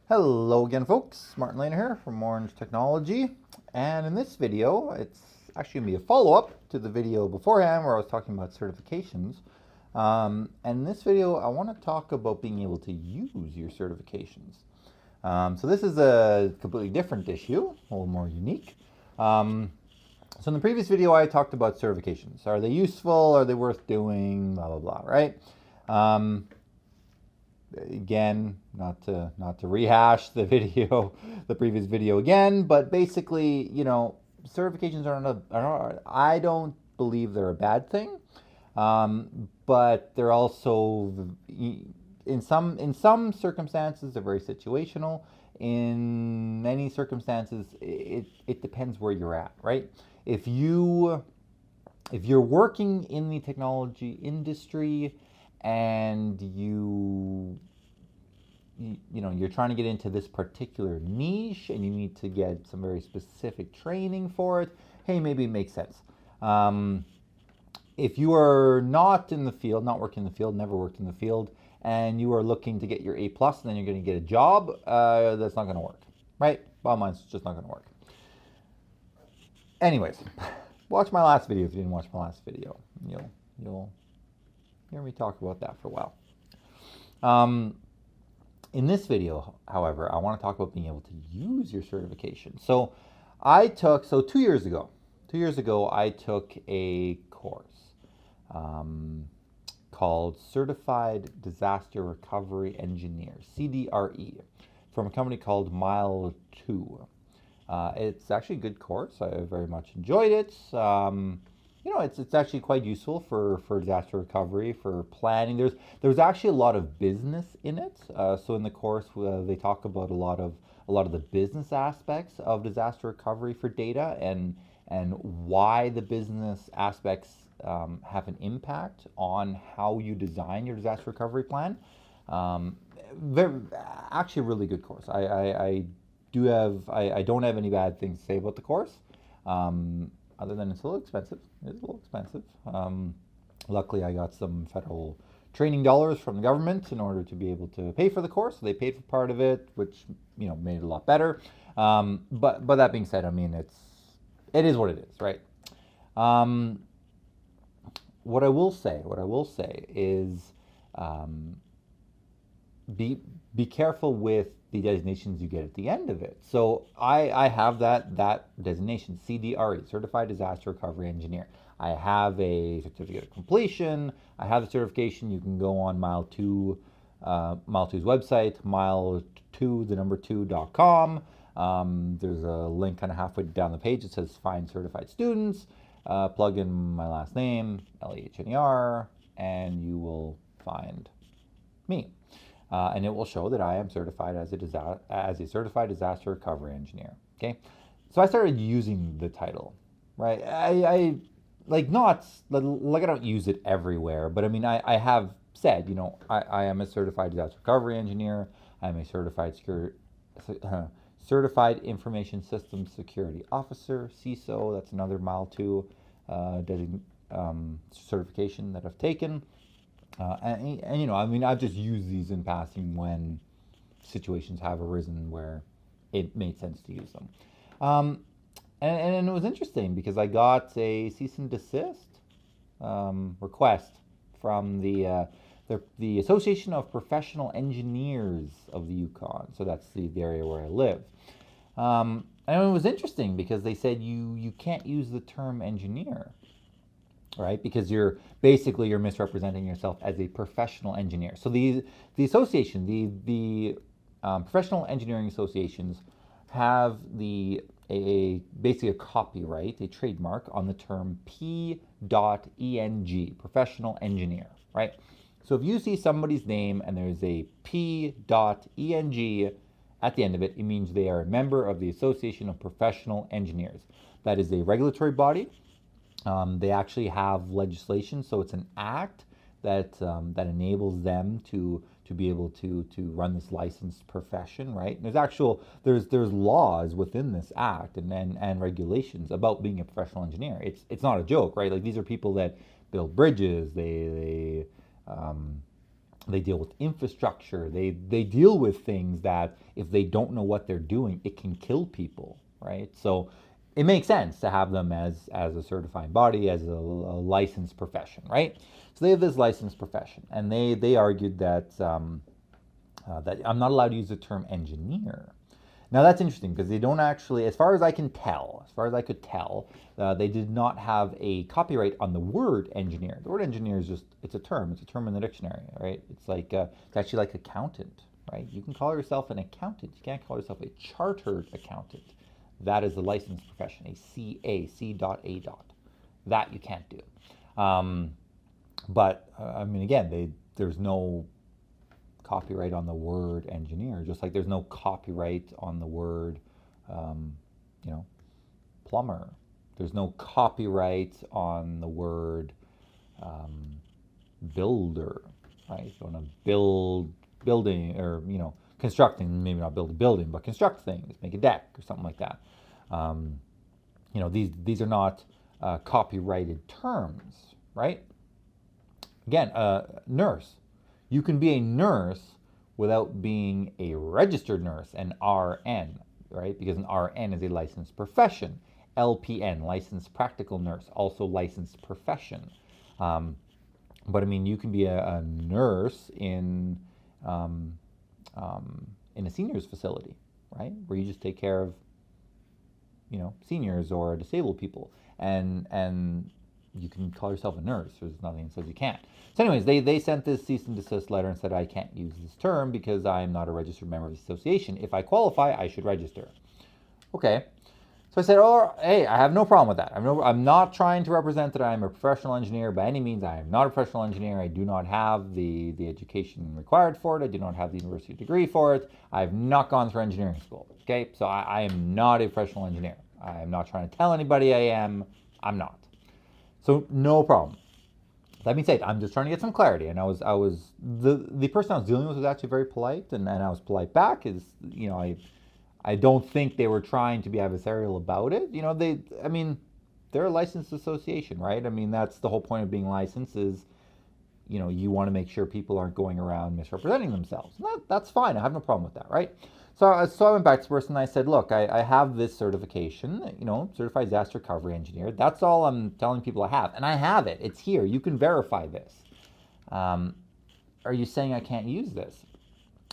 Hello again, folks. Martin Lehner here from Orange Technology. And in this video, it's actually going to be a follow-up to the video beforehand where I was talking about certifications. And in this video, I want to talk about being able to use your certifications. So this is a completely different issue, a little more unique. So in the previous video, I talked about certifications. Are they useful? Are they worth doing? Blah, blah, blah, right? Again, not to rehash the previous video again, but basically, certifications I don't believe they're a bad thing, but they're also in some circumstances they're very situational. In many circumstances, it depends where you're at, right? If you're working in the technology industry and you're trying to get into this particular niche and you need to get some very specific training for it, hey, maybe it makes sense. If you are not in the field, not working in the field, never worked in the field, and you are looking to get your A+, and then you're going to get a job, that's not going to work, right? Bottom line, it's just not going to work. Anyways, watch my last video if you didn't watch my last video. You'll hear me talk about that for a while. In this video, however, I want to talk about being able to use your certification. So 2 years ago, I took a course called Certified Disaster Recovery Engineer, CDRE, from a company called Mile 2. It's actually a good course. I very much enjoyed it. It's actually quite useful for disaster recovery, for planning. There's actually a lot of business in it. So in the course, they talk about a lot of the business aspects of disaster recovery for data and why the business aspects have an impact on how you design your disaster recovery plan. Actually a really good course. I don't have any bad things to say about the course. Other than it's a little expensive. It's a little expensive. Luckily, I got some federal training dollars from the government in order to be able to pay for the course. So they paid for part of it, which made it a lot better. But that being said, it is what it is, right? What I will say is be careful with the designations you get at the end of it. So I have that designation, CDRE, Certified Disaster Recovery Engineer. I have a certificate of completion. I have the certification. You can go on Mile 2's website, mile2.com. There's a link kind of halfway down the page. It says Find Certified Students. Plug in my last name, Lehner, and you will find me. And it will show that I am certified as a certified disaster recovery engineer. Okay, so I started using the title, right? I don't use it everywhere, but I have said, I am a certified disaster recovery engineer. I am a certified information systems security officer, CISO. That's another Mile 2 certification that I've taken. I've just used these in passing when situations have arisen where it made sense to use them. And it was interesting because I got a cease and desist request from the Association of Professional Engineers of the Yukon. So that's the area where I live. And it was interesting because they said you can't use the term engineer, right? Because you're misrepresenting yourself as a professional engineer. So the association, the professional engineering associations have basically a copyright, a trademark on the term P.ENG, professional engineer, right? So if you see somebody's name and there's a P.ENG at the end of it, it means they are a member of the Association of Professional Engineers. That is a regulatory body. They actually have legislation, so it's an act that enables them to be able to run this licensed profession, right? And there's laws within this act and regulations about being a professional engineer. It's not a joke, right? Like, these are people that build bridges, they They deal with infrastructure. They deal with things that if they don't know what they're doing, it can kill people, right? So it makes sense to have them as a certifying body, as a licensed profession, right? So they have this licensed profession, and they argued that I'm not allowed to use the term engineer. Now that's interesting because they don't actually, as far as I can tell, as far as I could tell, they did not have a copyright on the word engineer. The word engineer is just, it's a term in the dictionary, right? It's like, it's actually like accountant, right? You can call yourself an accountant. You can't call yourself a chartered accountant. That is a licensed profession, a CA, C.A. That you can't do. But I mean, again, there's no copyright on the word engineer, just like there's no copyright on the word, you know, plumber. There's no copyright on the word builder, right? If you want to build building, or constructing, maybe not build a building, but construct things, make a deck or something like that. These are not copyrighted terms, right? Again, nurse. You can be a nurse without being a registered nurse, an RN, right? Because an RN is a licensed profession. LPN, licensed practical nurse, also licensed profession. But I mean, you can be a nurse in a seniors facility, right? Where you just take care of, seniors or disabled people, and you can call yourself a nurse. There's nothing that says you can't. So anyways, they sent this cease and desist letter and said, I can't use this term because I'm not a registered member of the association. If I qualify, I should register. Okay. So I said, oh, hey, I have no problem with that. I'm not trying to represent that I'm a professional engineer by any means. I am not a professional engineer. I do not have the education required for it. I do not have the university degree for it. I've not gone through engineering school. Okay. So I am not a professional engineer. I am not trying to tell anybody I am. I'm not. So no problem. That being said, I'm just trying to get some clarity, and the person I was dealing with was actually very polite, and I was polite back. I don't think they were trying to be adversarial about it. They're a licensed association, right? I mean, that's the whole point of being licensed is, you want to make sure people aren't going around misrepresenting themselves. That's fine. I have no problem with that, right? So I went back to the person and I said, look, I have this certification, certified disaster recovery engineer. That's all I'm telling people I have. And I have it. It's here. You can verify this. Are you saying I can't use this?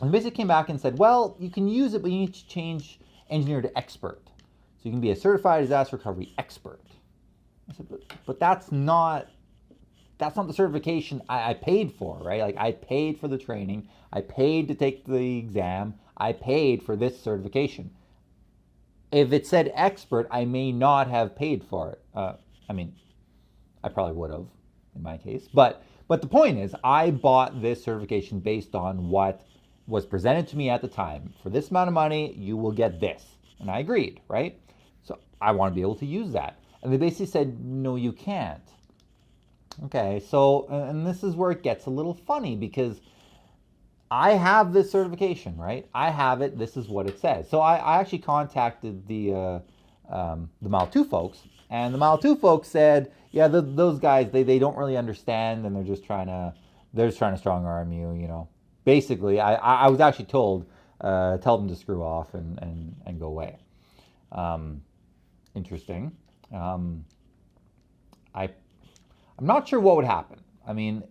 And they basically came back and said, well, you can use it, but you need to change engineer to expert. So you can be a certified disaster recovery expert. I said, but that's not the certification I paid for, right? Like, I paid for the training. I paid to take the exam. I paid for this certification. If it said expert, I may not have paid for it. I probably would have in my case. But the point is, I bought this certification based on what was presented to me at the time. For this amount of money, you will get this. And I agreed, right? So I want to be able to use that. And they basically said, no, you can't. Okay, so, and this is where it gets a little funny because I have this certification, right? I have it. This is what it says. So I actually contacted the Mile 2 folks, and the Mile 2 folks said, yeah, those guys, they don't really understand, and they're just trying to strong arm you, Basically, I was actually told, tell them to screw off and go away. Interesting. I'm not sure what would happen. I mean,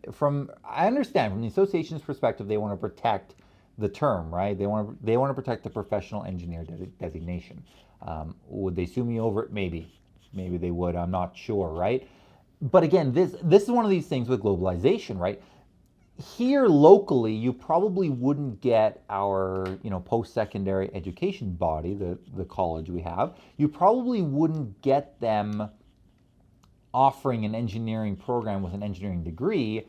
I understand from the association's perspective, they want to protect the term, right? They want to protect the professional engineer designation. Would they sue me over it? Maybe they would. I'm not sure, right? But again, this is one of these things with globalization, right? Here locally, you probably wouldn't get our post-secondary education body, the college we have. You probably wouldn't get them offering an engineering program with an engineering degree,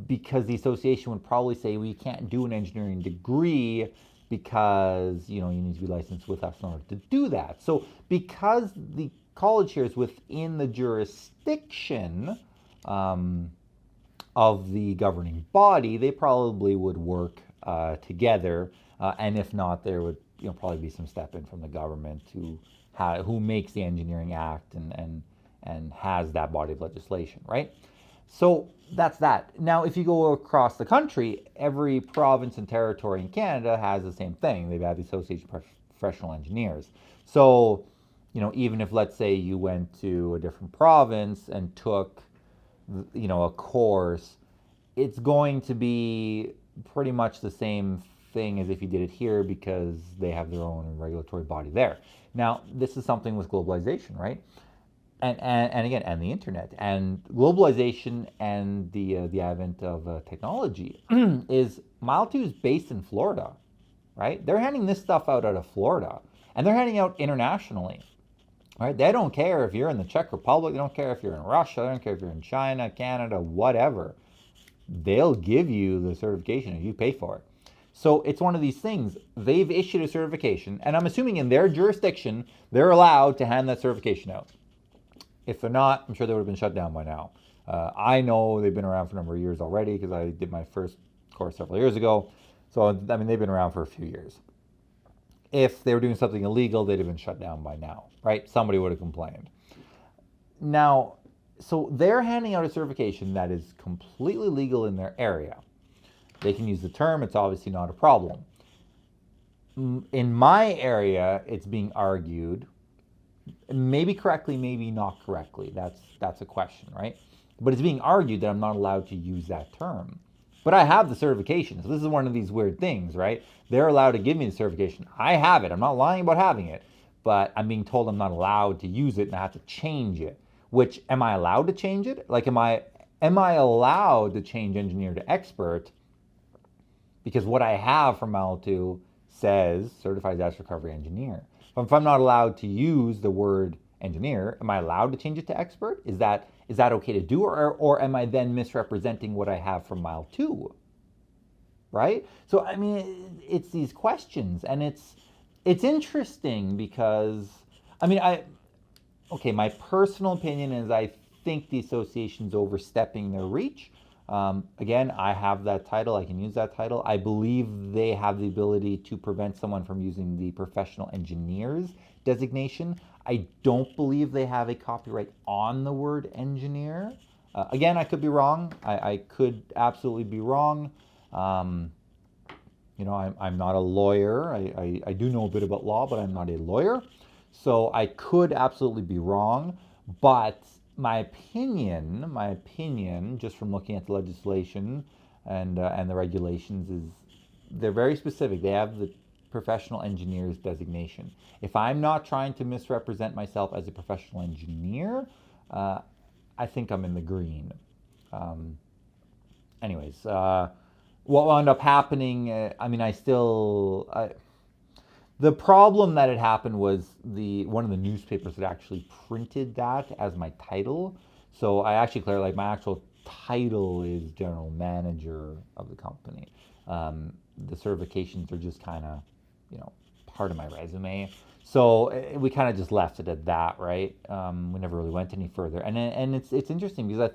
because the association would probably say, well, you can't do an engineering degree because you need to be licensed with us in order to do that. So because the college here is within the jurisdiction of the governing body, they probably would work together, and if not, there would probably be some step in from the government who makes the engineering act and has that body of legislation, right? So that's that. Now, if you go across the country, every province and territory in Canada has the same thing. They have the Association of Professional Engineers. So, even if, let's say, you went to a different province and took, a course, it's going to be pretty much the same thing as if you did it here because they have their own regulatory body there. Now, this is something with globalization, right? And again, and the internet and globalization and the advent of technology is Mile 2 is based in Florida, right? They're handing this stuff out of Florida, and they're handing out internationally, right? They don't care if you're in the Czech Republic, they don't care if you're in Russia, they don't care if you're in China, Canada, whatever. They'll give you the certification if you pay for it. So it's one of these things. They've issued a certification, and I'm assuming in their jurisdiction, they're allowed to hand that certification out. If they're not, I'm sure they would have been shut down by now. I know they've been around for a number of years already because I did my first course several years ago. So, I mean, they've been around for a few years. If they were doing something illegal, they'd have been shut down by now, right? Somebody would have complained. Now, so they're handing out a certification that is completely legal in their area. They can use the term, it's obviously not a problem. In my area, it's being argued, maybe correctly, maybe not correctly. That's a question, right? But it's being argued that I'm not allowed to use that term. But I have the certification. So this is one of these weird things, right? They're allowed to give me the certification. I have it. I'm not lying about having it. But I'm being told I'm not allowed to use it and I have to change it. Which, am I allowed to change it? Like, am I allowed to change engineer to expert? Because what I have from Mile 2 says certified disaster recovery engineer. If I'm not allowed to use the word engineer, am I allowed to change it to expert? Is that okay to do, or am I then misrepresenting what I have from Mile 2? Right? So I mean, it's these questions, and it's interesting because my personal opinion is I think the association's overstepping their reach. Again, I have that title. I can use that title. I believe they have the ability to prevent someone from using the professional engineers designation. I don't believe they have a copyright on the word engineer. Again, I could be wrong. I could absolutely be wrong. I'm not a lawyer. I do know a bit about law, but I'm not a lawyer. So I could absolutely be wrong. But my opinion, just from looking at the legislation and the regulations, is they're very specific. They have the professional engineer's designation. If I'm not trying to misrepresent myself as a professional engineer, I think I'm in the green. Anyways, what wound up happening? The problem that had happened was one of the newspapers had actually printed that as my title. So I actually my actual title is general manager of the company. The certifications are just kind of, part of my resume. So we kind of just left it at that, right? We never really went any further. And it's interesting because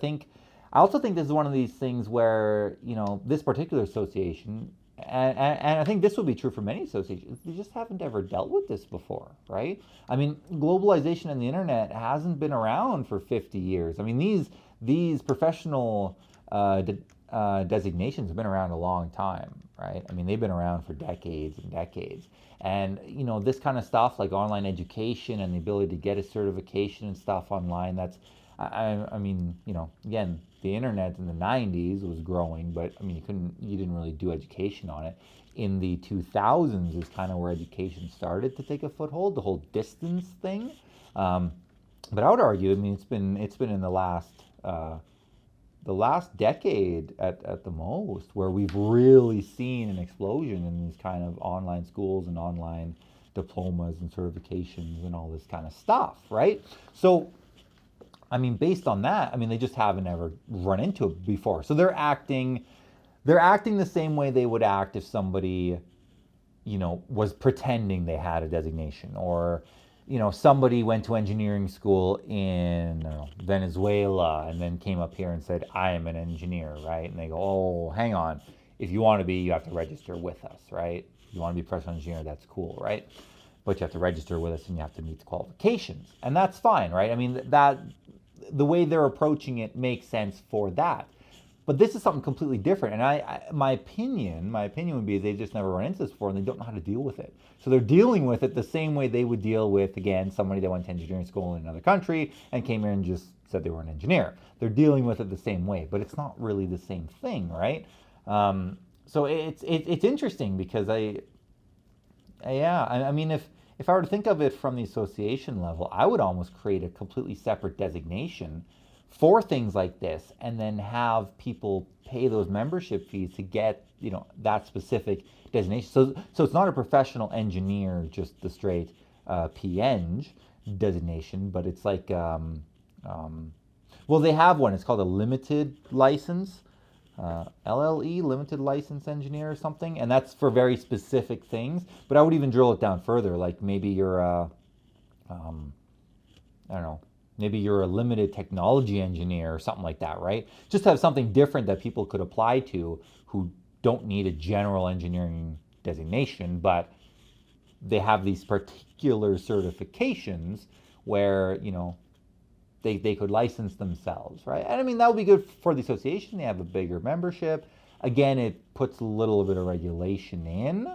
I also think this is one of these things where, this particular association, and I think this will be true for many associations, they just haven't ever dealt with this before, right? I mean, globalization and the internet hasn't been around for 50 years. I mean, these professional designations have been around a long time, right? I mean, they've been around for decades and decades. And, this kind of stuff like online education and the ability to get a certification and stuff online, again, the internet in the 90s was growing, but you didn't really do education on it. In the 2000s is kind of where education started to take a foothold, the whole distance thing. But I would argue, it's been in the last decade at the most where we've really seen an explosion in these kind of online schools and online diplomas and certifications and all this kind of stuff, right? So based on that, they just haven't ever run into it before. So they're acting the same way they would act if somebody, was pretending they had a designation, or, somebody went to engineering school in Venezuela and then came up here and said, I am an engineer, right? And they go, oh, hang on. If you want to be, you have to register with us, right? If you want to be a professional engineer, that's cool, right? But you have to register with us and you have to meet the qualifications. And that's fine, right? the way they're approaching it makes sense for that. But this is something completely different, and my opinion would be they just never run into this before, and they don't know how to deal with it. So they're dealing with it the same way they would deal with, again, somebody that went to engineering school in another country and came here and just said they were an engineer. They're dealing with it the same way, but it's not really the same thing, right? So it's interesting because I mean, if I were to think of it from the association level, I would almost create a completely separate designation for things like this, and then have people pay those membership fees to get, that specific designation. So it's not a professional engineer, just the straight PEng designation, but it's like, well, they have one. It's called a limited license, LLE, limited license engineer or something, and that's for very specific things. But I would even drill it down further, like maybe you're I don't know, maybe you're a limited technology engineer or something like that, right? Just have something different that people could apply to who don't need a general engineering designation, but they have these particular certifications where, they could license themselves, right? And I mean, that would be good for the association. They have a bigger membership. Again, it puts a little bit of regulation in,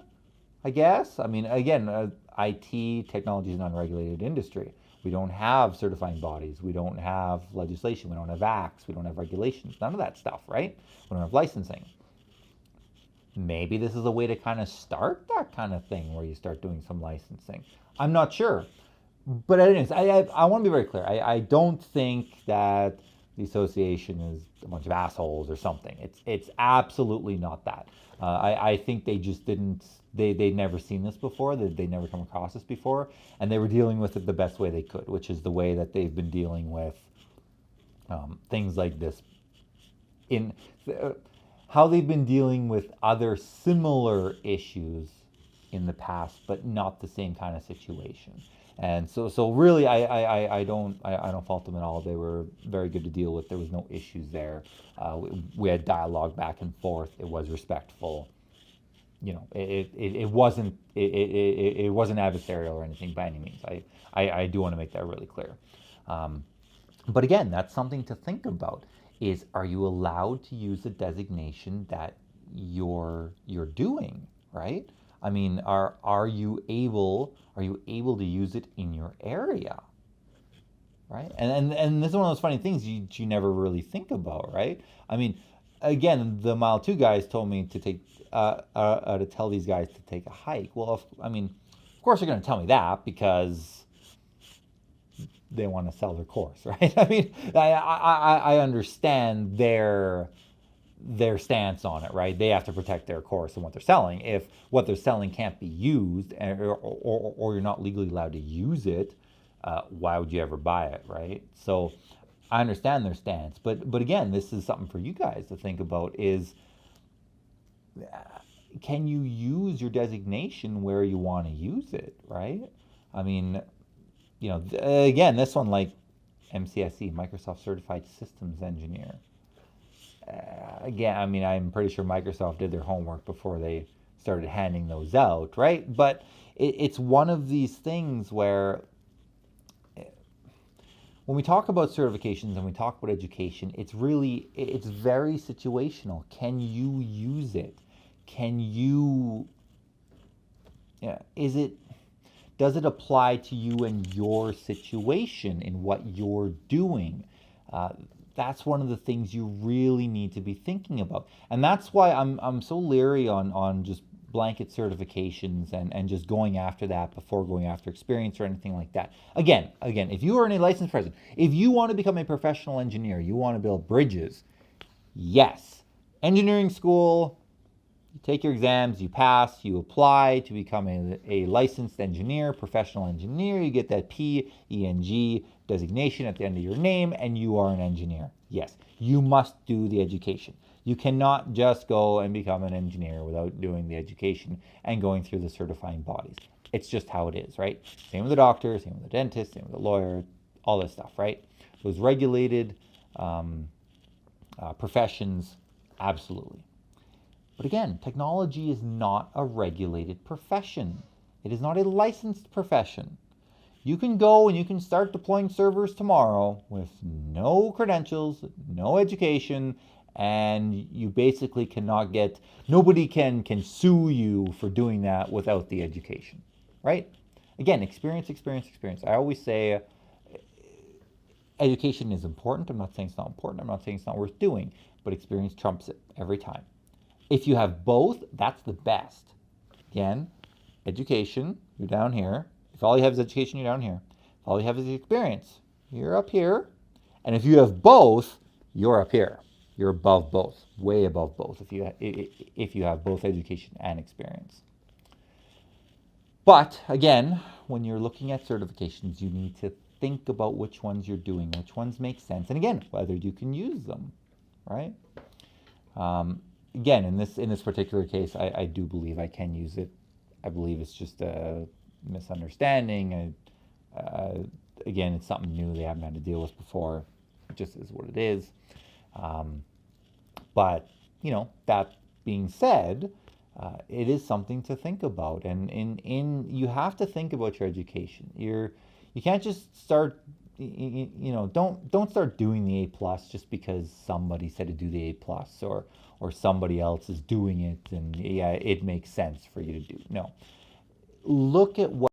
I guess. I mean, again, IT, technology is an unregulated industry. We don't have certifying bodies. We don't have legislation. We don't have acts. We don't have regulations. None of that stuff, right? We don't have licensing. Maybe this is a way to kind of start that kind of thing where you start doing some licensing. I'm not sure. But anyways, I want to be very clear. I don't think that the association is a bunch of assholes or something. It's absolutely not that. I think they just didn't, they'd never seen this before, they'd never come across this before, and they were dealing with it the best way they could, which is the way that they've been dealing with things like this, in how they've been dealing with other similar issues in the past, but not the same kind of situation. And so really, I don't fault them at all. They were very good to deal with. There was no issues there. We had dialogue back and forth. It was respectful. It wasn't adversarial or anything by any means. I do want to make that really clear. But again, that's something to think about. Is, are you allowed to use the designation that you're doing, right? I mean, are you able to use it in your area, right? And this is one of those funny things you never really think about, right? I mean, again, the Mile 2 guys told me to tell these guys to take a hike. Well, of course they're going to tell me that because they want to sell their course, right? I mean, I understand their stance on it, right? They have to protect their course and what they're selling. If what they're selling can't be used, or you're not legally allowed to use it, why would you ever buy it, right? So I understand their stance, but again, this is something for you guys to think about: is can you use your designation where you want to use it, right? I mean, again, this one, like MCSE, Microsoft Certified Systems Engineer. Again, I mean, I'm pretty sure Microsoft did their homework before they started handing those out, right? But it's one of these things where when we talk about certifications and we talk about education, it's very situational. Can you use it? Can you, does it apply to you and your situation in what you're doing? That's one of the things you really need to be thinking about. And that's why I'm so leery on just blanket certifications and just going after that before going after experience or anything like that. Again, if you are a licensed person, if you want to become a professional engineer, you want to build bridges, yes. Engineering school, you take your exams, you pass, you apply to become a licensed engineer, professional engineer, you get that PEng designation at the end of your name, and you are an engineer. Yes, you must do the education. You cannot just go and become an engineer without doing the education and going through the certifying bodies. It's just how it is, right? Same with the doctor, same with the dentist, same with the lawyer, all this stuff, right? Those regulated professions, absolutely. But again, technology is not a regulated profession. It is not a licensed profession. You can go and you can start deploying servers tomorrow with no credentials, no education, and you basically cannot get, nobody can sue you for doing that without the education, right? Again, experience, experience, experience. I always say education is important. I'm not saying it's not important. I'm not saying it's not worth doing, but experience trumps it every time. If you have both, that's the best. Again, education, you're down here. If all you have is education, you're down here. If all you have is experience, you're up here. And if you have both, you're up here. You're above both, way above both, if you have both education and experience. But again, when you're looking at certifications, you need to think about which ones you're doing, which ones make sense, and again, whether you can use them, right? Again, in this particular case, I do believe I can use it. I believe it's just a misunderstanding. Again, it's something new they haven't had to deal with before. It just is what it is. But, that being said, it is something to think about. And you have to think about your education. You can't just start, don't start doing the A+ just because somebody said to do the A+, or somebody else is doing it and yeah, it makes sense for you to do. No. Look at what